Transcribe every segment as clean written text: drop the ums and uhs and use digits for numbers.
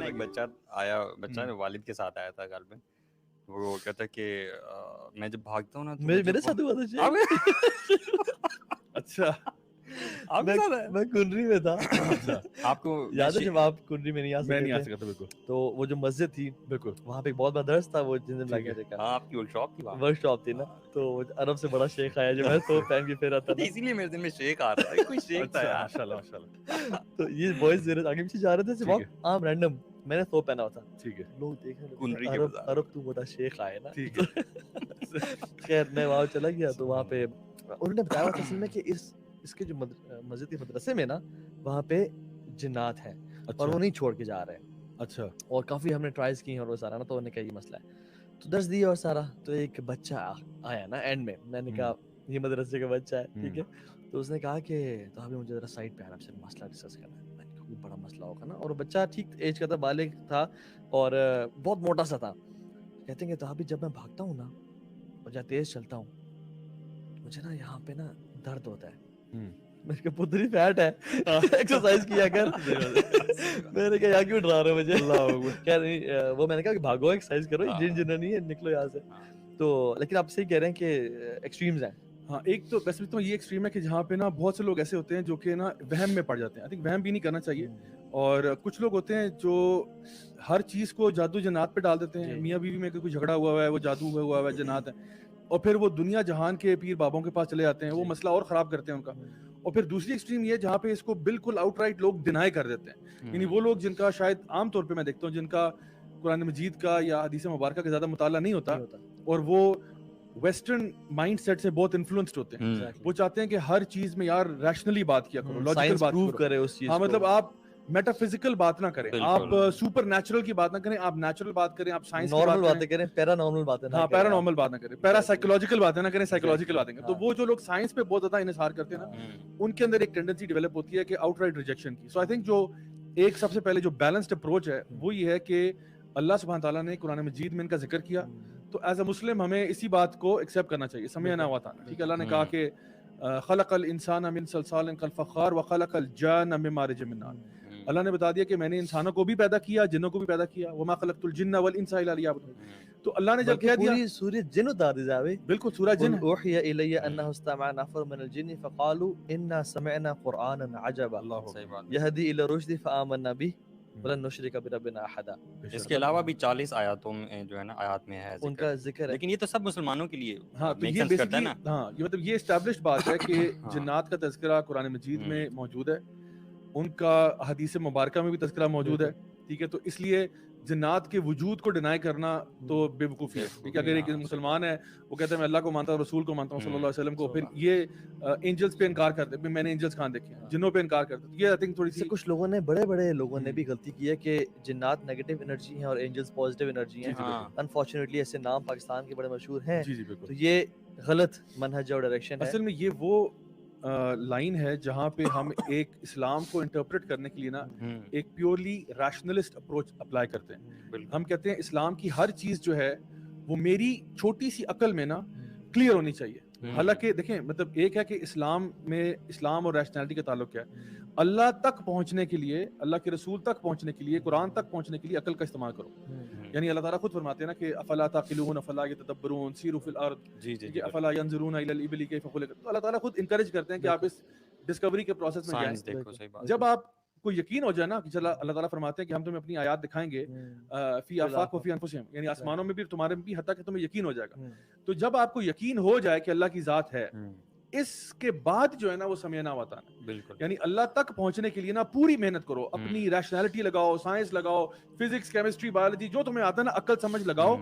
نا ایک بچہ آیا, بچہ والد کے ساتھ آیا تھا گھر میں, وہ کہتا کہ میں جب بھاگتا ہوں نا تو میرے ساتھ ہوا تھا. اچھا آپ کے ساتھ ہے, میں کنری میں تھا. آپ کو یاد ہے جب آپ کنری میں نہیں آ میں نہیں آ سکتے سکا تھا بالکل. تو وہ جو مسجد تھی بالکل وہاں پہ ایک بہت بڑا درس تھا, وہ جن دن لگا دیکھا. ہاں آپ کی ورک شاپ تھی, ورک شاپ تھی نا, تو عرب سے بڑا شیخ آیا جو میں تو پہن کے پھر آتا نا, اسی لیے میرے دن میں شیخ آ رہا ہے, کوئی شیخ تھا یار. ماشاءاللہ ماشاءاللہ. تو یہ بوائز میرے آگے پیچھے جا رہے تھے, عام رینڈم, میں نے ثوب پہنا ہوا تھا. ٹھیک ہے لوگ دیکھ کنری رہے کے ہیں عرب تو بڑا شیخ آئے نا. ٹھیک ہے. خیر میں وہاں چلا گیا تو وہاں پہ انہوں نے بتایا تھا اصل میں کہ اس کے جو مسجد کے مدرسے میں نا وہاں پہ جنات ہیں اور وہ نہیں چھوڑ کے جا رہے ہیں. اچھا اور کافی ہم نے ٹرائز کی ہیں اور وہ سارا نا, تو انہوں نے کہا یہ مسئلہ ہے, تو درس دیا اور سارا. تو ایک بچہ آیا نا اینڈ میں نے کہا یہ مدرسے کا بچہ ہے, ٹھیک ہے. تو اس نے کہا کہ تو ابھی مجھے ذرا سائڈ پہ آنا, آپ سے مسئلہ ڈسکس کرنا ہے. میں نے کہا کوئی بڑا مسئلہ ہوگا نا, اور بچہ ٹھیک ایج کا تھا, بالغ تھا اور بہت موٹا سا تھا. کہتے ہیں کہ تو ابھی جب میں بھاگتا ہوں نا اور جب تیز چلتا ہوں مجھے نا یہاں پہ نا درد ہوتا ہے. میں نے کہا پتری فیٹ ہے, ایکسرسائز کیا کر. میں نے کہا یہاں کیوں ڈرا رہے ہو مجھے. کہہ نہیں وہ, میں نے کہا کہ بھاگو, ایکسرسائز کرو, جن جنہ نہیں ہے نکلو یہاں سے. تو لیکن آپ صحیح کہہ رہے ہیں کہ ایکسٹریمز ہیں. ہاں ایک تو ویسے تو یہ ایکسٹریم ہے کہ جہاں پہ نا بہت سے لوگ ایسے ہوتے ہیں جو کہ نا وہم میں پڑ جاتے ہیں. آئی تھنک وہم بھی نہیں کرنا چاہیے. اور کچھ لوگ ہوتے ہیں جو ہر چیز کو جادو جنات پہ ڈال دیتے ہیں. میاں بیوی میں کوئی جھگڑا ہوا ہے, وہ جادو ہوا ہے, جنات ہے, اور پھر وہ دنیا جہان کے پیر بابوں کے پاس چلے جاتے ہیں, وہ مسئلہ اور خراب کرتے ہیں ان کا. اور پھر دوسری ایکسٹریم یہ جہاں پہ اس کو بالکل آؤٹ رائٹ لوگ ڈینائی کر دیتے ہیں. یعنی وہ لوگ جن کا شاید عام طور پہ میں دیکھتا ہوں جن کا قرآن مجید کا یا حدیث مبارکہ کا زیادہ مطالعہ نہیں ہوتا, اور وہ ویسٹرن مائنڈ سیٹ سے بہت انفلوئنسڈ ہوتے ہیں. وہ چاہتے ہیں کہ ہر چیز میں یار ریشنلی بات کیا کرو, لاجیکل بات کرو. ہاں مطلب آپ میٹا فزیکل بات نہ کریں, آپ سپر نیچرل کی بات نہ کریں, آپ نیچرل بات کریں, آپ سائنس کی باتیں کریں, پیرا نارمل باتیں. ہاں پیرا نارمل بات نہ کریں, پیرا سائیکولوجیکل باتیں نہ کریں, سائیکولوجیکل باتیں کریں. تو وہ جو لوگ سائنس پہ بہت زیادہ انحصار کرتے ہیں نا, ان کے اندر ایک ٹینڈنسی ڈیولپ ہوتی ہے کہ آؤٹ رائٹ ریجیکشن کی. سو آئی تھنک جو ایک سب سے پہلے جو بیلنسڈ اپروچ ہے وہ یہ ہے کہ اللہ سبحانہ تعالیٰ نے قرآن مجید میں ان کا ذکر کیا, تو ایز اے مسلم ہمیں اسی بات کو ایکسیپٹ کرنا چاہیے, سمعنا واطعنا. ٹھیک ہے, اللہ نے کہا کہ خلق الانسان من صلصال کالفخار وخلق الجان من مارج من نار. اللہ نے بتا دیا کہ میں نے انسانوں کو بھی پیدا کیا, جنوں کو بھی پیدا کیا. وما خلقت الجن والانس الا لیعبدون. تو اللہ نے جب کہہ دیا پوری سورہ جن اتار دی جاوے, بالکل سورہ جن, اوحی الی انہ استمع نفر من الجن فقالوا انا سمعنا قرانا عجبا یہدی الی الرشد فآمنا به ولن نشرک بربنا احدا. اس کے علاوہ بھی 40 آیاتوں میں جو ہے نا آیات میں ہے ان کا ذکر ہے, لیکن یہ تو سب مسلمانوں کے لیے ہاں تو یہ بیسیکلی ہاں یہ مطلب یہ اسٹیبلشڈ بات ہے کہ جنات کا تذکرہ قرآن مجید میں موجود ہے, ان کا حدیث مبارکہ میں بھی تذکرہ موجود ہے. ٹھیک ہے, تو اس لیے جنات کے وجود کو ڈینائی کرنا تو بے وقوفی ہے. ٹھیک ہے, اگر ایک مسلمان ہے وہ کہتا ہے میں اللہ کو مانتا ہوں, رسول کو مانتا ہوں صلی اللہ علیہ وسلم کو, پھر یہ اینجلز پہ انکار کرتے ہیں, میں نے اینجلز کہاں دیکھے ہیں, جنوں پہ انکار کرتے ہیں. یہ آئی تھنک تھوڑی سی کچھ لوگوں نے بڑے لوگوں نے بھی غلطی کی ہے کہ جنات نیگیٹو انرجی ہیں اور اینجلز پازیٹیو انرجی ہیں. انفارچونیٹلی ایسے نام پاکستان کے بڑے مشہور ہیں. تو یہ غلط منہج اور ڈائریکشن ہے. اصل میں یہ وہ لائن ہے جہاں پہ ہم ایک اسلام کو انٹرپریٹ کرنے کے لیے نا ایک پیورلی ریشنلسٹ اپروچ اپلائی کرتے ہیں. ہم کہتے ہیں اسلام کی ہر چیز جو ہے وہ میری چھوٹی سی عقل میں نا کلیئر ہونی چاہیے. حالانکہ دیکھیں مطلب ایک ہے کہ اسلام میں اسلام اور ریشنلٹی کا تعلق کیا ہے. اللہ تک پہنچنے کے لیے, اللہ کے رسول تک پہنچنے کے لیے, قرآن تک پہنچنے کے لیے عقل کا استعمال کرو. یعنی اللہ تعالیٰ خود فرماتے ہیں نا کہ افلا تعقلون افلا یتدبرون سیروا فی الارض افلا ينظرون الى الابل کیف خلقت. تو اللہ تعالیٰ خود انکریج کرتے ہیں کہ آپ اس ڈسکوری کے پروسیس میں جائیں. جب آپ کو یقین ہو جائے نا کہ چلا اللہ تعالیٰ فرماتے ہیں کہ ہم تمہیں اپنی آیات دکھائیں گے فی آفاق و فی انفسہم, یعنی آسمانوں میں بھی تمہارے میں بھی, حتیٰ کہ تمہیں یقین ہو جائے گا. تو جب آپ کو یقین ہو جائے کہ اللہ کی ذات ہے, اس کے بعد جو ہے نا وہ سمعنا واطعنا. یعنی اللہ تک پہنچنے کے لیے نا پوری محنت کرو, اپنی ریشنلٹی لگاؤ, سائنس لگاؤ, فزکس کیمسٹری بایولوجی جو تمہیں آتا ہے نا عقل سمجھ لگاؤ,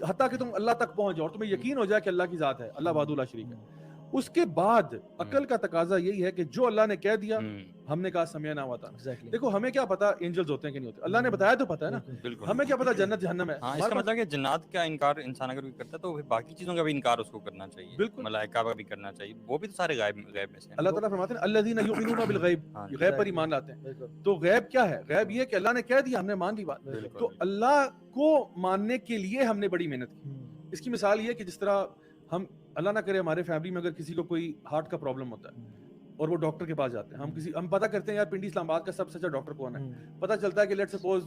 حتیٰ کہ تم اللہ تک پہنچ جاؤ اور تمہیں یقین ہو جائے کہ اللہ کی ذات ہے, اللہ وحدہ لا شریک ہے. اس کے بعد عقل کا تقاضا یہی ہے کہ جو اللہ نے کہہ دیا ہم نے کہا سمعنا واطعنا. دیکھو ہمیں کیا پتا اینجلز ہوتے ہیں کہ نہیں ہوتے, اللہ نے بتایا تو پتا ہے نا, ہمیں کیا پتا جنت جہنم ہے. اس کا مطلب کہ جنات کا انکار انسان اگر کرتا ہے تو باقی چیزوں کا بھی انکار اس کو کرنا چاہیے, ملائکہ کا بھی کرنا چاہیے, وہ بھی تو سارے غیب میں سے. اللہ تعالیٰ فرماتے ہیں الذین یؤمنون بالغیب, غیب پر ایمان لاتے ہیں. تو غیب کیا ہے؟ غیب یہ کہ اللہ نے کہہ دیا ہم نے مان لی بات. تو اللہ کو ماننے کے لیے ہم نے بڑی محنت کی. اس کی مثال یہ کہ جس طرح ہم اللہ نہ کرے ہمارے فیملی میں اگر کسی کو کوئی ہارٹ کا پرابلم ہوتا ہے اور وہ ڈاکٹر کے پاس جاتے ہیں, ہم پتہ کرتے ہیں یار پنڈی اسلام آباد کا سب سے اچھا ڈاکٹر کون ہے, پتہ چلتا ہے کہ لیٹ سپوز